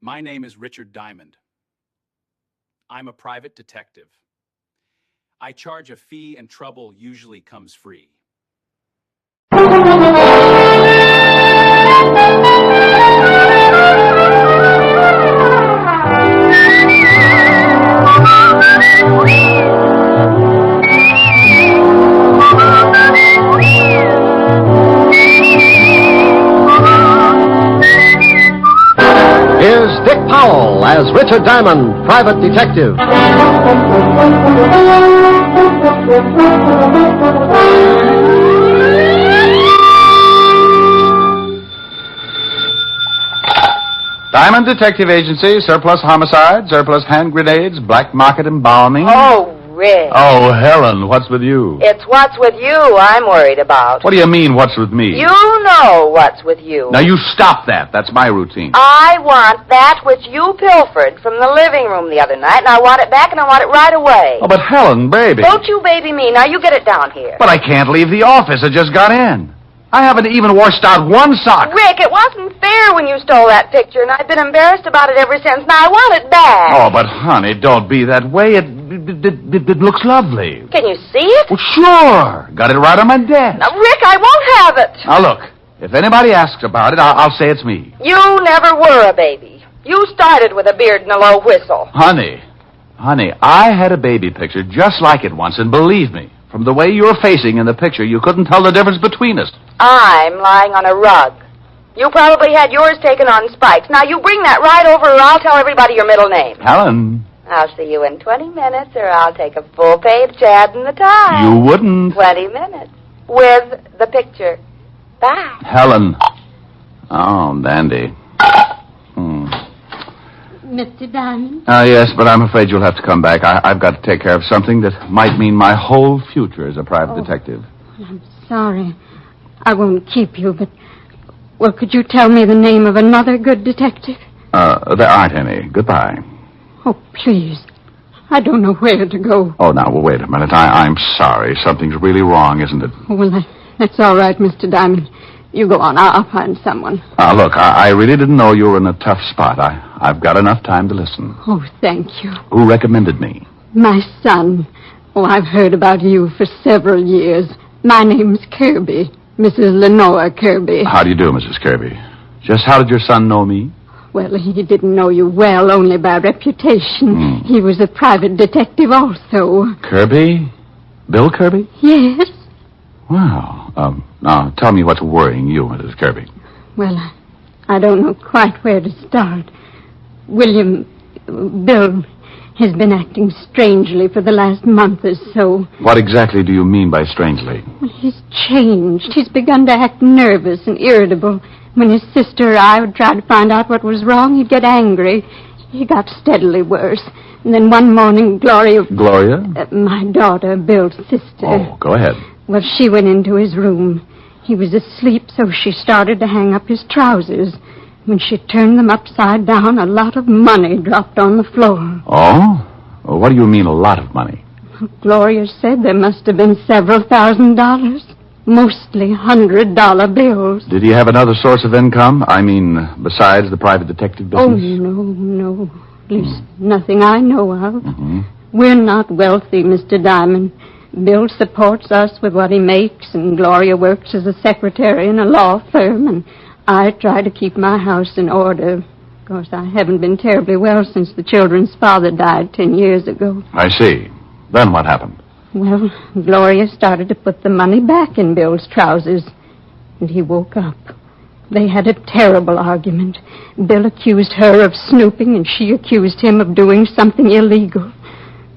My name is Richard Diamond. I'm a private detective. I charge a fee and trouble usually comes free. Here's Dick Powell as Richard Diamond, private detective. Diamond Detective Agency, surplus homicide, surplus hand grenades, black market embalming. Oh, Rick. Oh, Helen, what's with you? It's what's with you I'm worried about. What do you mean, what's with me? You know what's with you. Now, you stop that. That's my routine. I want that which you pilfered from the living room the other night, and I want it back, and I want it right away. Oh, but Helen, baby. Don't you baby me. Now, you get it down here. But I can't leave the office. I just got in. I haven't even washed out one sock. Rick, it wasn't fair when you stole that picture, and I've been embarrassed about it ever since. Now, I want it back. Oh, but honey, don't be that way. It looks lovely. Can you see it? Well, sure. Got it right on my desk. Now, Rick, I won't have it. Now, look. If anybody asks about it, I'll say it's me. You never were a baby. You started with a beard and a low whistle. Honey, I had a baby picture just like it once, and believe me, from the way you were facing in the picture, you couldn't tell the difference between us. I'm lying on a rug. You probably had yours taken on spikes. Now, you bring that right over, or I'll tell everybody your middle name. Helen. I'll see you in 20 minutes, or I'll take a full-page ad in the time. You wouldn't. 20 minutes. With the picture. Bye. Helen. Oh, dandy. Mr. Diamond? Yes, but I'm afraid you'll have to come back. I've got to take care of something that might mean my whole future as a private detective. I'm sorry. I won't keep you, but... Well, could you tell me the name of another good detective? There aren't any. Goodbye. Oh, please. I don't know where to go. Oh, now, well, wait a minute. I'm sorry. Something's really wrong, isn't it? Oh, well, that's all right, Mr. Diamond. You go on. I'll find someone. Look, I really didn't know you were in a tough spot. I've got enough time to listen. Oh, thank you. Who recommended me? My son. Oh, I've heard about you for several years. My name's Kirby. Mrs. Lenoir Kirby. How do you do, Mrs. Kirby? Just how did your son know me? Well, he didn't know you well, only by reputation. He was a private detective also. Kirby? Bill Kirby? Yes. Wow. Now, tell me what's worrying you, Mrs. Kirby. Well, I don't know quite where to start. Bill has been acting strangely for the last month or so. What exactly do you mean by strangely? He's changed. He's begun to act nervous and irritable. When his sister or I would try to find out what was wrong, he'd get angry. He got steadily worse. And then one morning, Gloria... Gloria? My daughter, Bill's sister. Oh, go ahead. Well, she went into his room. He was asleep, so she started to hang up his trousers. When she turned them upside down, a lot of money dropped on the floor. Oh? Well, what do you mean, a lot of money? Gloria said there must have been several $1,000s. Mostly $100 bills. Did he have another source of income? I mean, besides the private detective business? Oh, no. At least nothing I know of. We're not wealthy, Mr. Diamond. Bill supports us with what he makes, and Gloria works as a secretary in a law firm, and I try to keep my house in order. Of course, I haven't been terribly well since the children's father died 10 years ago. I see. Then what happened? Well, Gloria started to put the money back in Bill's trousers, and he woke up. They had a terrible argument. Bill accused her of snooping, and she accused him of doing something illegal.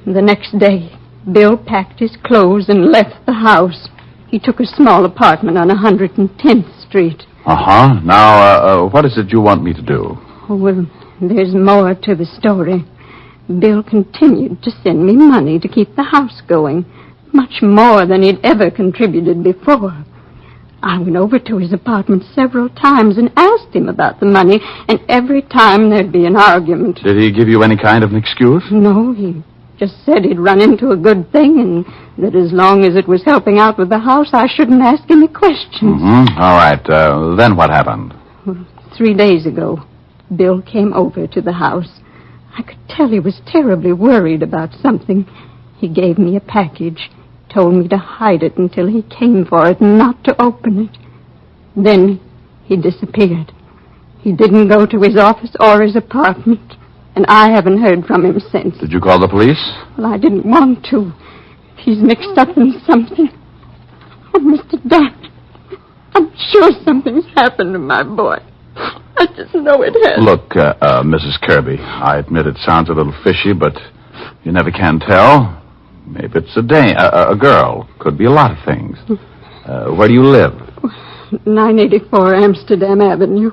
The next day, Bill packed his clothes and left the house. He took a small apartment on 110th Street. Now, what is it you want me to do? Oh, well, there's more to the story. Bill continued to send me money to keep the house going, much more than he'd ever contributed before. I went over to his apartment several times and asked him about the money, and every time there'd be an argument. Did he give you any kind of an excuse? No, he just said he'd run into a good thing, and that as long as it was helping out with the house, I shouldn't ask any questions. All right. Then what happened? Well, 3 days ago, Bill came over to the house. I could tell he was terribly worried about something. He gave me a package, told me to hide it until he came for it and not to open it. Then he disappeared. He didn't go to his office or his apartment, and I haven't heard from him since. Did you call the police? Well, I didn't want to. He's mixed up in something. Oh, Mr. Diamond, I'm sure something's happened to my boy. I just know it has. Look, Mrs. Kirby, I admit it sounds a little fishy, but you never can tell. Maybe it's a girl. Could be a lot of things. Where do you live? 984 Amsterdam Avenue.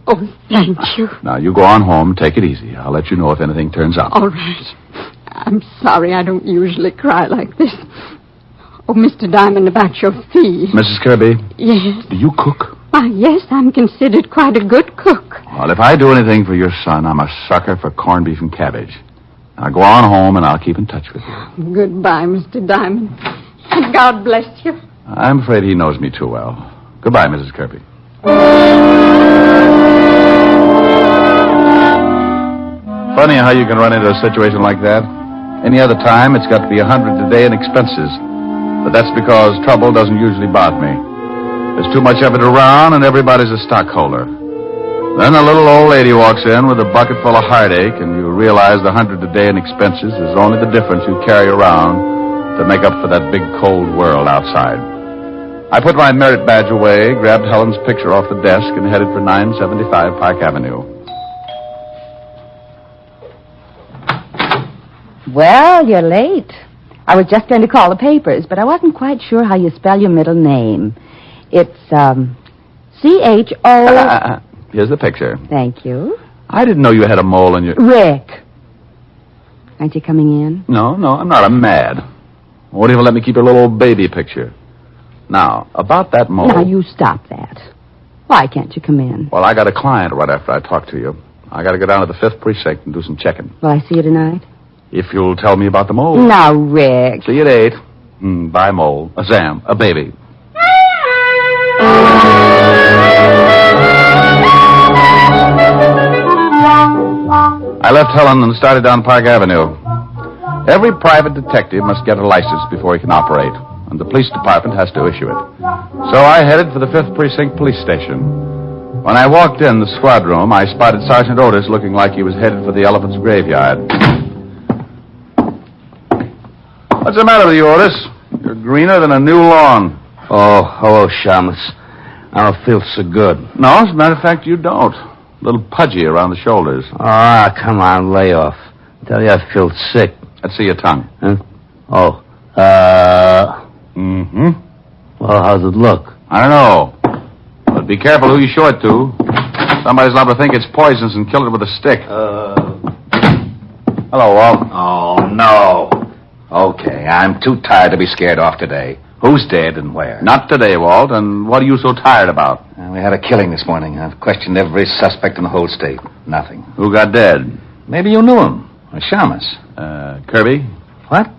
Oh, thank you. Now, you go on home. Take it easy. I'll let you know if anything turns up. All right. I'm sorry I don't usually cry like this. Oh, Mr. Diamond, about your fee. Mrs. Kirby? Yes? Do you cook? Why, yes, I'm considered quite a good cook. Well, if I do anything for your son, I'm a sucker for corned beef and cabbage. Now, go on home, and I'll keep in touch with you. Goodbye, Mr. Diamond. God bless you. I'm afraid he knows me too well. Goodbye, Mrs. Kirby. Funny how you can run into a situation like that. Any other time, it's got to be $100 a day in expenses. But that's because trouble doesn't usually bother me. There's too much of it around, and everybody's a stockholder. Then a little old lady walks in with a bucket full of heartache, and you realize the $100 a day in expenses is only the difference you carry around to make up for that big cold world outside. I put my merit badge away, grabbed Helen's picture off the desk, and headed for 975 Park Avenue. Well, you're late. I was just going to call the papers, but I wasn't quite sure how you spell your middle name. It's, C-H-O... Here's the picture. Thank you. I didn't know you had a mole in your... Rick. Aren't you coming in? No, I'm not. I'm mad. Won't even let me keep your little old baby picture. Now, about that mole... Now, you stop that. Why can't you come in? Well, I got a client right after I talk to you. I got to go down to the 5th precinct and do some checking. Will I see you tonight? If you'll tell me about the mole. Now, Rick. See you at 8. Bye, mole. A Sam. A baby. I left Helen and started down Park Avenue. Every private detective must get a license before he can operate, and the police department has to issue it. So I headed for the 5th Precinct Police Station. When I walked in the squad room, I spotted Sergeant Otis looking like he was headed for the elephant's graveyard. What's the matter with you, Otis? You're greener than a new lawn. Oh, hello, Shamus. I don't feel so good. No, as a matter of fact, you don't. A little pudgy around the shoulders. Ah, come on, lay off. I tell you, I feel sick. Let's see your tongue. Huh? Oh, Well, how's it look? I don't know. But be careful who you show it to. Somebody's liable to think it's poisonous and kill it with a stick. Hello, Walt. Oh, no. Okay, I'm too tired to be scared off today. Who's dead and where? Not today, Walt. And what are you so tired about? We had a killing this morning. I've questioned every suspect in the whole state. Nothing. Who got dead? Maybe you knew him. A shamus. Kirby? What?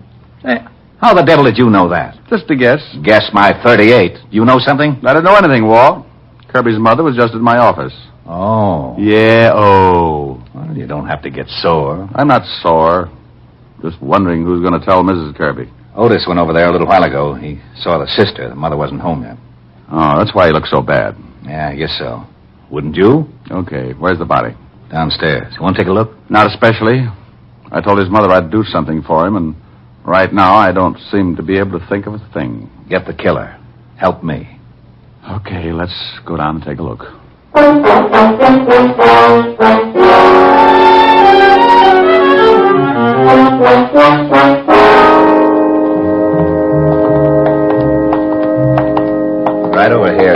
Hey, how the devil did you know that? Just a guess. Guess my 38. You know something? I didn't know anything, Walt. Kirby's mother was just at my office. Oh. Yeah, oh. Well, you don't have to get sore. I'm not sore. Just wondering who's going to tell Mrs. Kirby. Otis went over there a little while ago. He saw the sister. The mother wasn't home yet. Oh, that's why he looks so bad. Yeah, I guess so. Wouldn't you? Okay, where's the body? Downstairs. You want to take a look? Not especially. I told his mother I'd do something for him, and right now I don't seem to be able to think of a thing. Get the killer. Help me. Okay, let's go down and take a look. Right over here.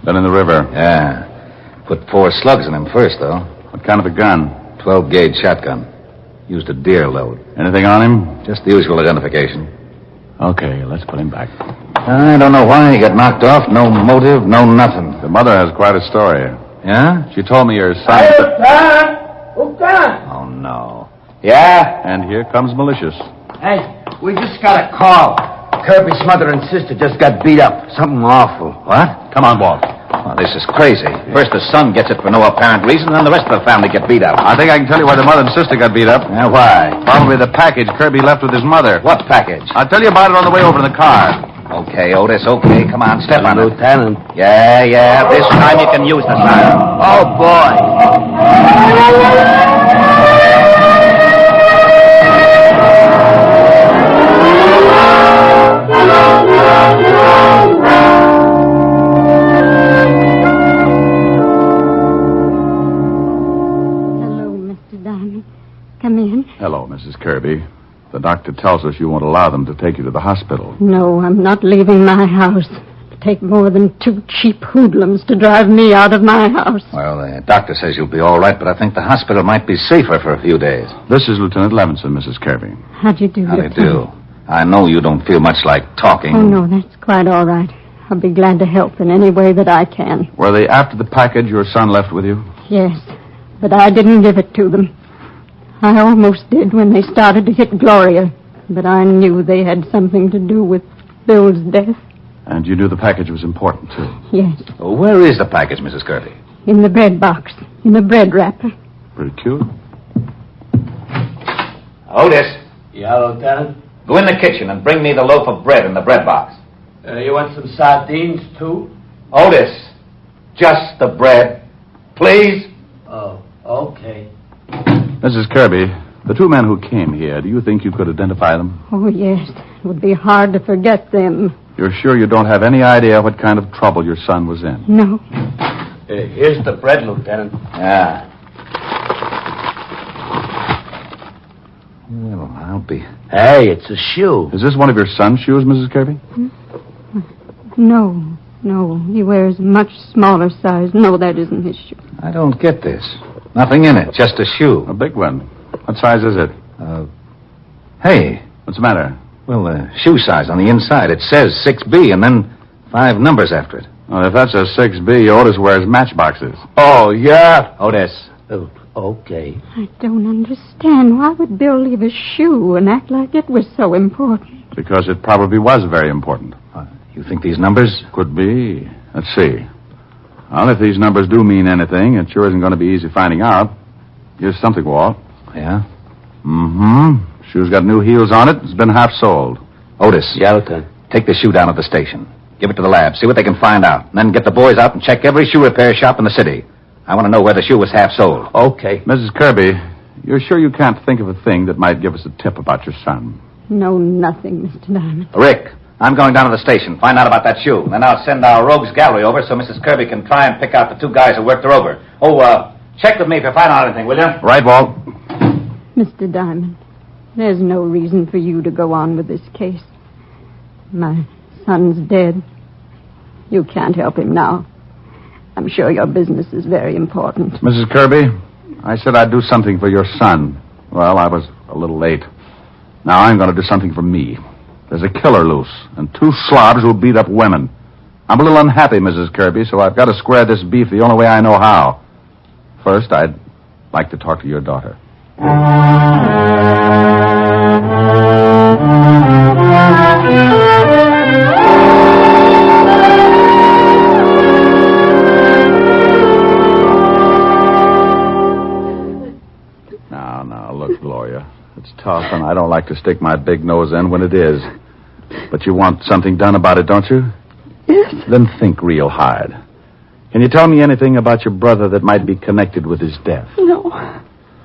Been in the river. Yeah. Put 4 slugs in him first, though. What kind of a gun? 12-gauge shotgun. Used a deer load. Anything on him? Just the usual identification. Okay, let's put him back. I don't know why he got knocked off. No motive, no nothing. The mother has quite a story. Yeah? She told me your son... Oh, no. Yeah? And here comes Malicious. Hey, we just got a call. Kirby's mother and sister just got beat up. Something awful. What? Come on, Walt. Oh, this is crazy. First the son gets it for no apparent reason, then the rest of the family get beat up. I think I can tell you why the mother and sister got beat up. Yeah, why? Probably the package Kirby left with his mother. What package? I'll tell you about it on the way over in the car. Okay, Otis, okay. Come on, step on it. Lieutenant. Yeah. This time you can use the siren. Oh, boy. Come in. Hello, Mrs. Kirby. The doctor tells us you won't allow them to take you to the hospital. No, I'm not leaving my house. It'll take more than 2 cheap hoodlums to drive me out of my house. Well, the doctor says you'll be all right, but I think the hospital might be safer for a few days. This is Lieutenant Levinson, Mrs. Kirby. How do you do, How do you Lieutenant? do? I know you don't feel much like talking. Oh, no, that's quite all right. I'll be glad to help in any way that I can. Were they after the package your son left with you? Yes, but I didn't give it to them. I almost did when they started to hit Gloria, but I knew they had something to do with Bill's death. And you knew the package was important, too. Yes, Well, where is the package, Mrs. Kirby? in the bread box, in the bread wrapper. Pretty cute. Otis, Yeah, Lieutenant? go in the kitchen and bring me the loaf of bread in the bread box. You want some sardines, too? Otis, just the bread. Please? Oh, okay. Mrs. Kirby, the 2 men who came here, do you think you could identify them? Oh, yes, it would be hard to forget them. You're sure you don't have any idea what kind of trouble your son was in? No. Here's the bread, Lieutenant. Yeah. Well, I'll be... Hey, it's a shoe. Is this one of your son's shoes, Mrs. Kirby? No, he wears a much smaller size. No, that isn't his shoe. I don't get this. Nothing in it, just a shoe. A big one. What size is it? Hey, What's the matter? well, the shoe size on the inside, it says 6B and then 5 numbers after it. Well, if that's a 6B, Otis wears matchboxes. Oh, yeah? Otis. Oh, okay. I don't understand. Why would Bill leave a shoe and act like it was so important? Because it probably was very important. You think these numbers? Could be. Let's see. Well, if these numbers do mean anything, it sure isn't going to be easy finding out. Here's something, Walt. Yeah? Mm-hmm. Shoe's got new heels on it. It's been half soled. Otis. Yeah, Lieutenant. Take the shoe down at the station. Give it to the lab. See what they can find out. And then get the boys out and check every shoe repair shop in the city. I want to know where the shoe was half sold. Okay. Mrs. Kirby, you're sure you can't think of a thing that might give us a tip about your son? No, nothing, Mr. Diamond. Rick, I'm going down to the station. Find out about that shoe. Then I'll send our rogues gallery over so Mrs. Kirby can try and pick out the 2 guys who worked her over. Oh, check with me if you find out anything, will you? Right, Walt? Mr. Diamond, there's no reason for you to go on with this case. My son's dead. You can't help him now. I'm sure your business is very important. Mrs. Kirby, I said I'd do something for your son. Well, I was a little late. Now I'm going to do something for me. There's a killer loose, and 2 slobs who beat up women. I'm a little unhappy, Mrs. Kirby, so I've got to square this beef the only way I know how. First, I'd like to talk to your daughter. Now, look, Gloria. It's tough, and I don't like to stick my big nose in when it is. But you want something done about it, don't you? Yes. Then think real hard. Can you tell me anything about your brother that might be connected with his death? No,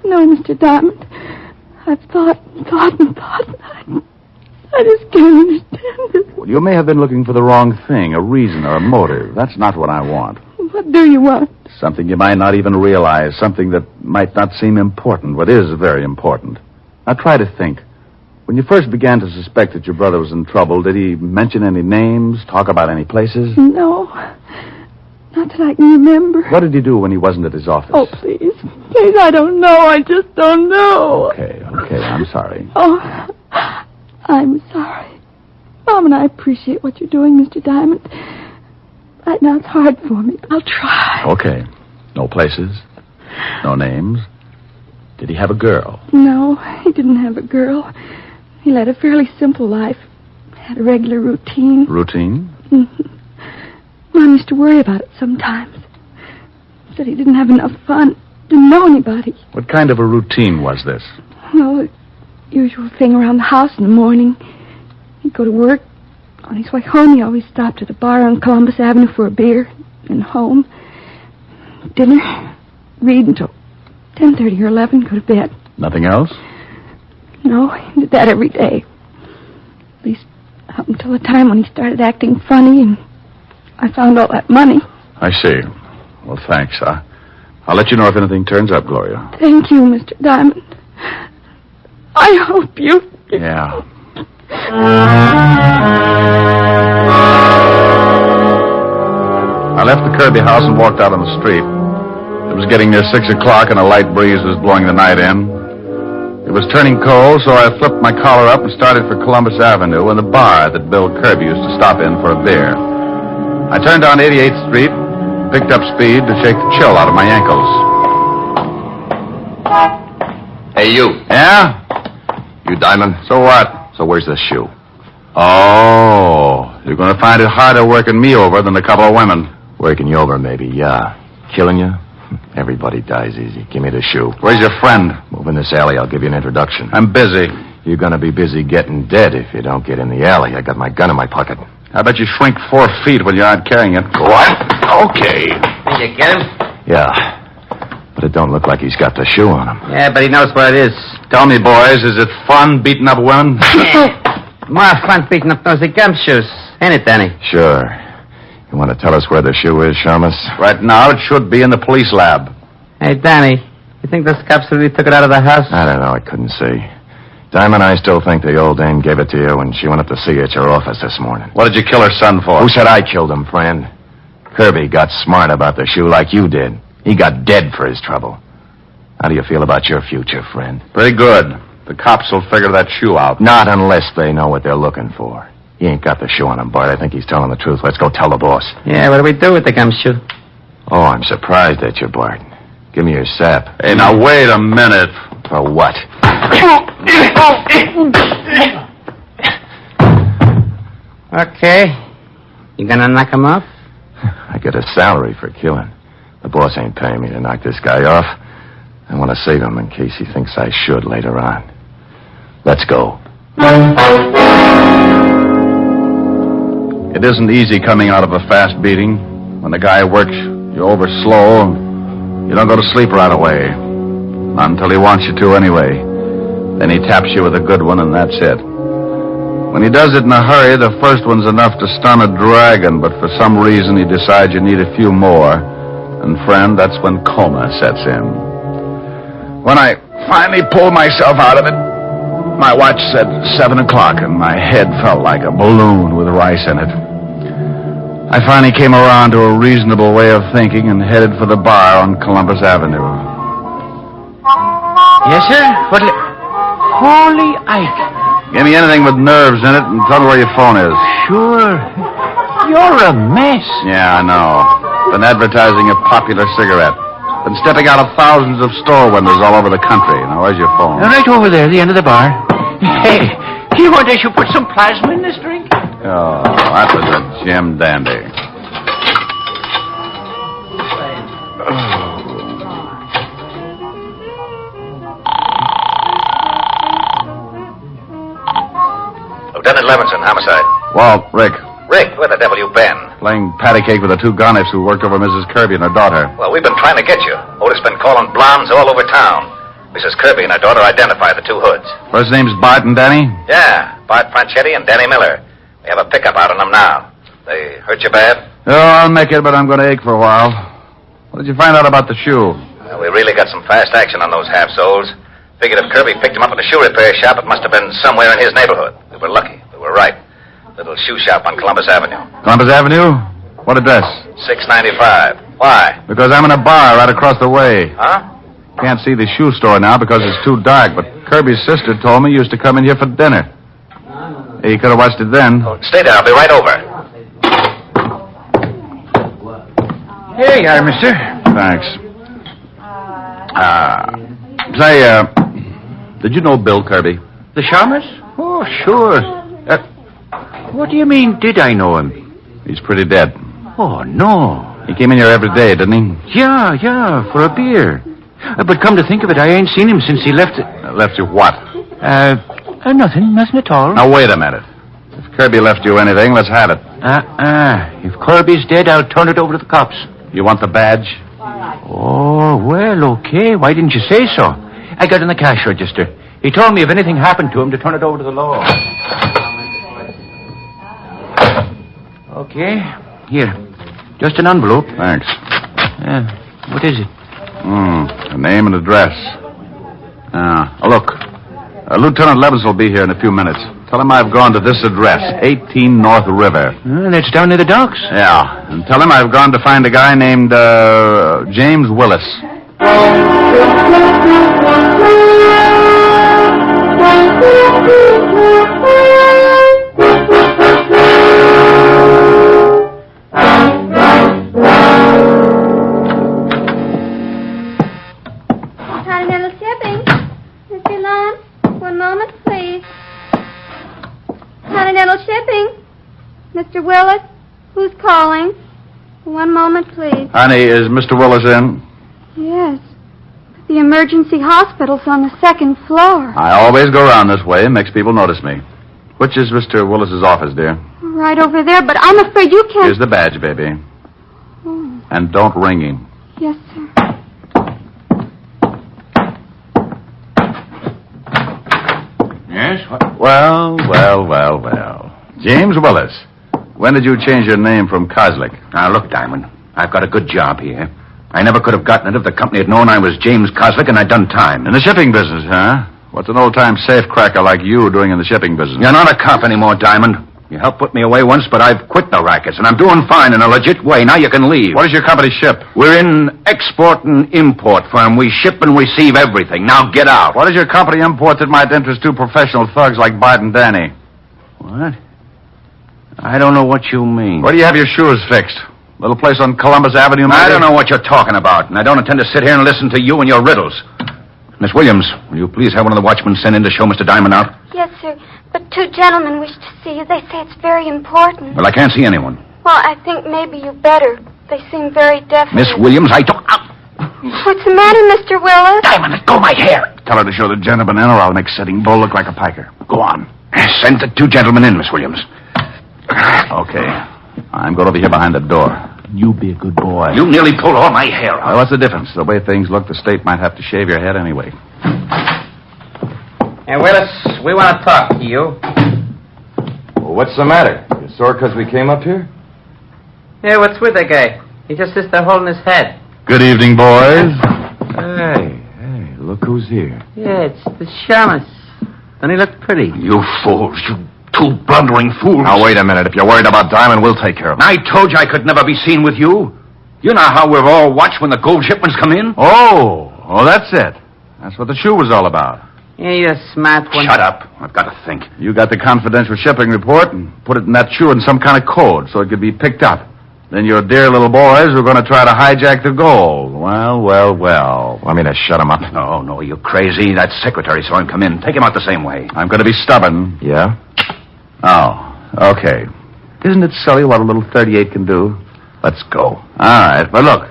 Mr. Diamond. I've thought. I just can't understand it. Well, you may have been looking for the wrong thing, a reason or a motive. That's not what I want. What do you want? Something you might not even realize, something that might not seem important, but is very important. Now try to think. When you first began to suspect that your brother was in trouble, did he mention any names, talk about any places? No. Not that I can remember. What did he do when he wasn't at his office? Oh, please. Please, I don't know. I just don't know. Okay, I'm sorry. Oh, I'm sorry. Mom and I appreciate what you're doing, Mr. Diamond. Right now it's hard for me. I'll try. Okay. No places? No names? Did he have a girl? No, he didn't have a girl. He led a fairly simple life. Had a regular routine. Routine? Mm-hmm. Mom used to worry about it sometimes. Said he didn't have enough fun. Didn't know anybody. What kind of a routine was this? Well, the usual thing around the house in the morning. He'd go to work. On his way home, he always stopped at a bar on Columbus Avenue for a beer. And home. Dinner. Read until 10:30 or 11. Go to bed. Nothing else? No, he did that every day. At least up until the time when he started acting funny and I found all that money. I see. Well, thanks. I'll let you know if anything turns up, Gloria. Thank you, Mr. Diamond. I hope you... Yeah. I left the Kirby house and walked out on the street. It was getting near 6 o'clock and a light breeze was blowing the night in. It was turning cold, so I flipped my collar up and started for Columbus Avenue and the bar that Bill Kirby used to stop in for a beer. I turned down 88th Street, picked up speed to shake the chill out of my ankles. Hey, you. Yeah? You Diamond? So what? So where's the shoe? Oh, you're going to find it harder working me over than a couple of women. Working you over, maybe, yeah. Killing you? Everybody dies easy. Give me the shoe. Where's your friend? Move in this alley. I'll give you an introduction. I'm busy. You're going to be busy getting dead if you don't get in the alley. I got my gun in my pocket. I bet you shrink 4 feet when you aren't carrying it. What? Okay. Did you get him? Yeah. But it don't look like he's got the shoe on him. Yeah, but he knows where it is. Tell me, boys, is it fun beating up women? More fun beating up those gumshoes. Ain't it, Danny? Sure. You want to tell us where the shoe is, Shamus? Right now, it should be in the police lab. Hey, Danny, you think those cops really took it out of the house? I don't know. I couldn't see. Diamond, I still think the old dame gave it to you when she went up to see you at your office this morning. What did you kill her son for? Who said I killed him, friend? Kirby got smart about the shoe like you did. He got dead for his trouble. How do you feel about your future, friend? Pretty good. The cops will figure that shoe out. Not unless they know what they're looking for. He ain't got the shoe on him, Bart. I think he's telling the truth. Let's go tell the boss. Yeah, what do we do with the gumshoe? Oh, I'm surprised at you, Bart. Give me your sap. Hey, now, wait a minute. For what? Okay. You gonna knock him off? I get a salary for killing. The boss ain't paying me to knock this guy off. I want to save him in case he thinks I should later on. Let's go. It isn't easy coming out of a fast beating. When the guy works you over slow, you don't go to sleep right away. Not until he wants you to anyway. Then he taps you with a good one, and that's it. When he does it in a hurry, the first one's enough to stun a dragon, but for some reason he decides you need a few more. And, friend, that's when coma sets in. When I finally pulled myself out of it, my watch said 7 o'clock, and my head felt like a balloon with rice in it. I finally came around to a reasonable way of thinking and headed for the bar on Columbus Avenue. Yes, sir? What? Holy Ike. Give me anything with nerves in it and tell me where your phone is. Sure. You're a mess. Yeah, I know. Been advertising a popular cigarette. Been stepping out of thousands of store windows all over the country. Now, where's your phone? Right over there, the end of the bar. Hey, do you want I should put some plasma in this drink? Oh, that was a gem dandy. Lieutenant Levinson, homicide. Walt, Rick, Rick, where the devil you been? playing patty cake with the 2 garnips who worked over Mrs. Kirby and her daughter. Well, we've been trying to get you. Otis been calling blondes all over town. Mrs. Kirby and her daughter identified the 2 hoods. First name's Bart and Danny? Yeah, Bart Franchetti and Danny Miller. We have a pickup out on them now. They hurt you bad? Oh, I'll make it, but I'm going to ache for a while. What did you find out about the shoe? Well, we really got some fast action on those half-soles. Figured if Kirby picked him up at a shoe repair shop, it must have been somewhere in his neighborhood. We were lucky. We were right. Little shoe shop on Columbus Avenue. Columbus Avenue? What address? 695. Why? Because I'm in a bar right across the way. Huh? Can't see the shoe store now because it's too dark, but Kirby's sister told me you used to come in here for dinner. You could have watched it then. Oh, stay there. I'll be right over. Here you are, mister. Thanks. Say, did you know Bill Kirby? The shamus? Oh, sure. What do you mean, did I know him? He's pretty dead. Oh, no. He came in here every day, didn't he? Yeah, for a beer. But come to think of it, I ain't seen him since he left it. Left you what? Nothing at all. Now, wait a minute. If Kirby left you anything, let's have it. If Kirby's dead, I'll turn it over to the cops. You want the badge? Oh, well, okay. Why didn't you say so? I got in the cash register. He told me if anything happened to him to turn it over to the law. Okay. Here. Just an envelope. Thanks. What is it? A name and address. Look. Lieutenant Levins will be here in a few minutes. Tell him I've gone to this address, 18 North River. That's down near the docks. Yeah, and tell him I've gone to find a guy named, James Willis. Continental Shipping. Mr. Lund, one moment, please. Continental Shipping. Mr. Willis, who's calling? One moment, please. Honey, is Mr. Willis in? Yes. The emergency hospital's on the second floor. I always go around this way. It makes people notice me. Which is Mr. Willis's office, dear? Right over there, but I'm afraid you can't... Here's the badge, baby. Oh. And don't ring him. Yes, sir. Yes? What? Well. James Willis. When did you change your name from Kozlik? Now, look, Diamond. I've got a good job here. I never could have gotten it if the company had known I was James Kozlik and I'd done time. In the shipping business, huh? What's an old-time safecracker like you doing in the shipping business? You're not a cop anymore, Diamond. You helped put me away once, but I've quit the rackets, and I'm doing fine in a legit way. Now you can leave. What does your company ship? We're in export and import firm. We ship and receive everything. Now get out. What does your company import that might interest two professional thugs like Bart and Danny? What? I don't know what you mean. Where do you have your shoes fixed? Little place on Columbus Avenue, maybe? I don't know what you're talking about, and I don't intend to sit here and listen to you and your riddles. Miss Williams, will you please have one of the watchmen sent in to show Mr. Diamond out? Yes, sir. But two gentlemen wish to see you. They say it's very important. Well, I can't see anyone. Well, I think maybe you better. They seem very definite. Miss Williams, I don't... What's the matter, Mr. Willis? Diamond, let go of my hair. Tell her to show the gentleman in, or I'll make Sitting Bull look like a piker. Go on. Send the two gentlemen in, Miss Williams. Okay. I'm going over here behind the door. You be a good boy. You nearly pulled all my hair out. Well, what's the difference? The way things look, the state might have to shave your head anyway. Hey, Willis, we want to talk to you. Well, what's the matter? You sore because we came up here? Yeah, what's with that guy? He just sits there holding his head. Good evening, boys. Hey, look who's here. Yeah, it's the shamus. Doesn't he look pretty? You fools, you two blundering fools. Now, wait a minute. If you're worried about Diamond, we'll take care of him. I told you I could never be seen with you. You know how we're all watched when the gold shipments come in? Oh, that's it. That's what the shoe was all about. Yeah, you're a smart one. Shut up. I've got to think. You got the confidential shipping report and put it in that shoe in some kind of code so it could be picked up. Then your dear little boys were going to try to hijack the gold. Well. Want me to shut him up? No, you're crazy. That secretary saw him come in. Take him out the same way. I'm going to be stubborn. Yeah? Oh, okay. Isn't it silly what a little 38 can do? Let's go. All right, but look,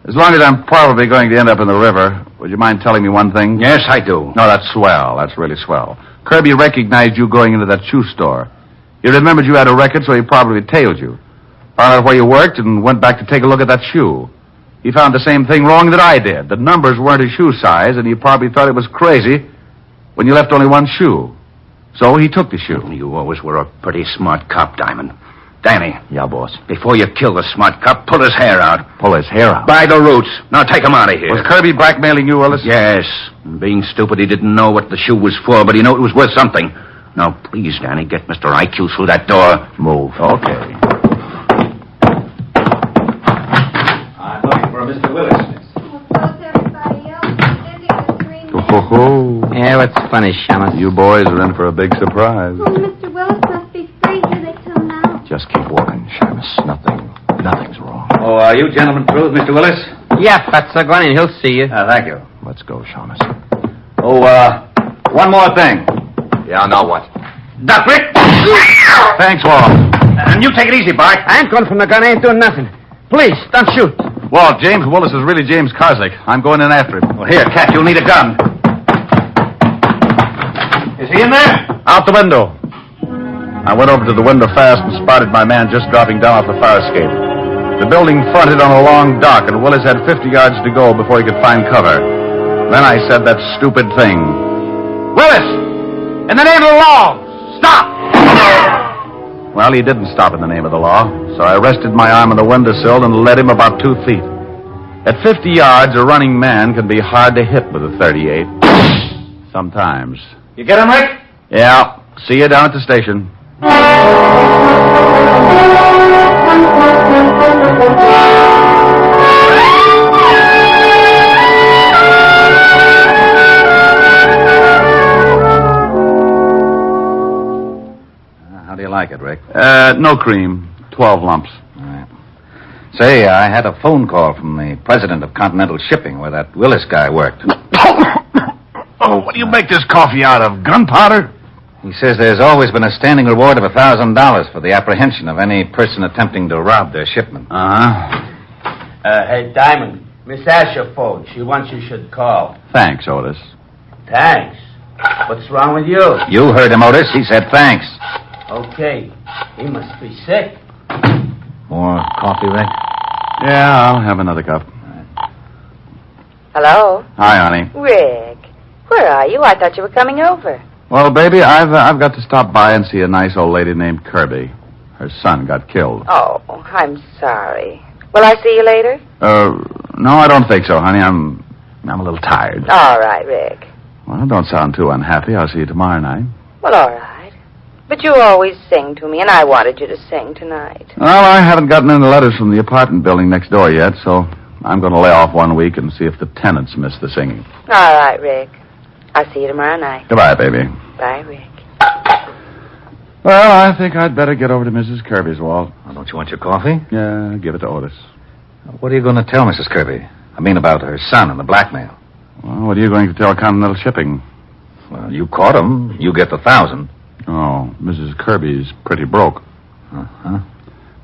as long as I'm probably going to end up in the river, would you mind telling me one thing? Yes, I do. No, that's swell. That's really swell. Kirby recognized you going into that shoe store. He remembered you had a record, so he probably tailed you. Found out where you worked and went back to take a look at that shoe. He found the same thing wrong that I did. The numbers weren't his shoe size, and he probably thought it was crazy when you left only one shoe. So he took the shoe. You always were a pretty smart cop, Diamond. Danny. Yeah, boss. Before you kill the smart cop, pull his hair out. Pull his hair out? By the roots. Now take him out of here. Was Kirby blackmailing you, Willis? Yes. Being stupid, he didn't know what the shoe was for, but he knew it was worth something. Now, please, Danny, get Mr. IQ through that door. Move. Okay. I'm looking for Mr. Willis. Yeah, what's funny, shamus? You boys are in for a big surprise. Oh, Mr. Willis must be free. Here they come now. Just keep walking, Shamus. Nothing's wrong. Oh, are you gentlemen through with Mr. Willis? Yeah, that's go on in. He'll see you. Thank you. Let's go, Shamus. Oh, one more thing. Yeah, now what? Duck, Rick! Thanks, Walt. And you take it easy, Bart. I ain't going from the gun. I ain't doing nothing. Please, don't shoot. Walt, James Willis is really James Karzik. I'm going in after him. Well, here, Cat, you'll need a gun. Is he in there? Out the window. I went over to the window fast and spotted my man just dropping down off the fire escape. The building fronted on a long dock, and Willis had 50 yards to go before he could find cover. Then I said that stupid thing. Willis! In the name of the law! Stop! Well, he didn't stop in the name of the law, so I rested my arm on the windowsill and led him about 2 feet. At 50 yards, a running man can be hard to hit with a .38. Sometimes. You get him, Rick? Yeah. See you down at the station. How do you like it, Rick? No cream. 12 lumps. All right. Say, I had a phone call from the president of Continental Shipping where that Willis guy worked. Oh, what do you make this coffee out of? Gunpowder? He says there's always been a standing reward of $1,000 for the apprehension of any person attempting to rob their shipment. Hey, Diamond, Miss Asher phoned. She wants you should call. Thanks, Otis. Thanks. What's wrong with you? You heard him, Otis. He said thanks. Okay. He must be sick. More coffee, Rick? Yeah, I'll have another cup. Hello? Hi, honey. Rick, where are you? I thought you were coming over. Well, baby, I've got to stop by and see a nice old lady named Kirby. Her son got killed. Oh, I'm sorry. Will I see you later? No, I don't think so, honey. I'm a little tired. All right, Rick. Well, don't sound too unhappy. I'll see you tomorrow night. Well, all right. But you always sing to me, and I wanted you to sing tonight. Well, I haven't gotten any letters from the apartment building next door yet, so I'm going to lay off 1 week and see if the tenants miss the singing. All right, Rick. I'll see you tomorrow night. Goodbye, baby. Bye, Rick. Well, I think I'd better get over to Mrs. Kirby's, Walt. Oh, don't you want your coffee? Yeah, give it to Otis. What are you going to tell Mrs. Kirby? I mean about her son and the blackmail. Well, what are you going to tell Continental Shipping? Well, you caught him. You get the 1,000. Oh, Mrs. Kirby's pretty broke. Uh-huh.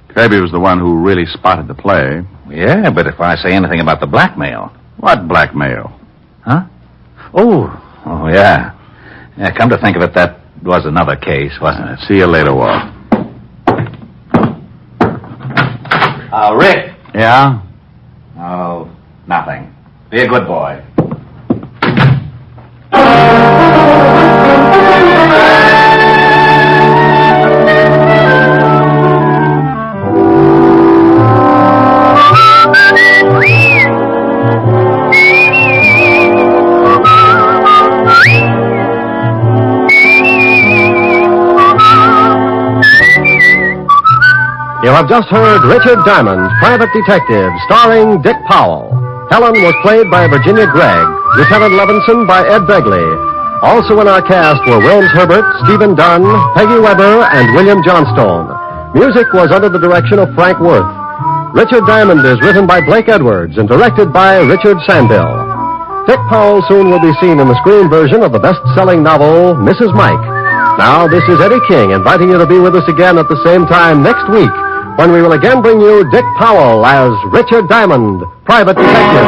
Kirby was the one who really spotted the play. Yeah, but if I say anything about the blackmail... What blackmail? Huh? Oh, yeah. Yeah, come to think of it, that was another case, wasn't it? See you later, Walt. Rick. Yeah? Oh, nothing. Be a good boy. You have just heard Richard Diamond, Private Detective, starring Dick Powell. Helen was played by Virginia Gregg, Lieutenant Levinson by Ed Begley. Also in our cast were Wilms Herbert, Stephen Dunn, Peggy Weber, and William Johnstone. Music was under the direction of Frank Worth. Richard Diamond is written by Blake Edwards and directed by Richard Sandell. Dick Powell soon will be seen in the screen version of the best-selling novel, Mrs. Mike. Now, this is Eddie King inviting you to be with us again at the same time next week, when we will again bring you Dick Powell as Richard Diamond, Private Detective.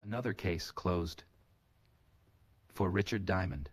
Another case closed for Richard Diamond.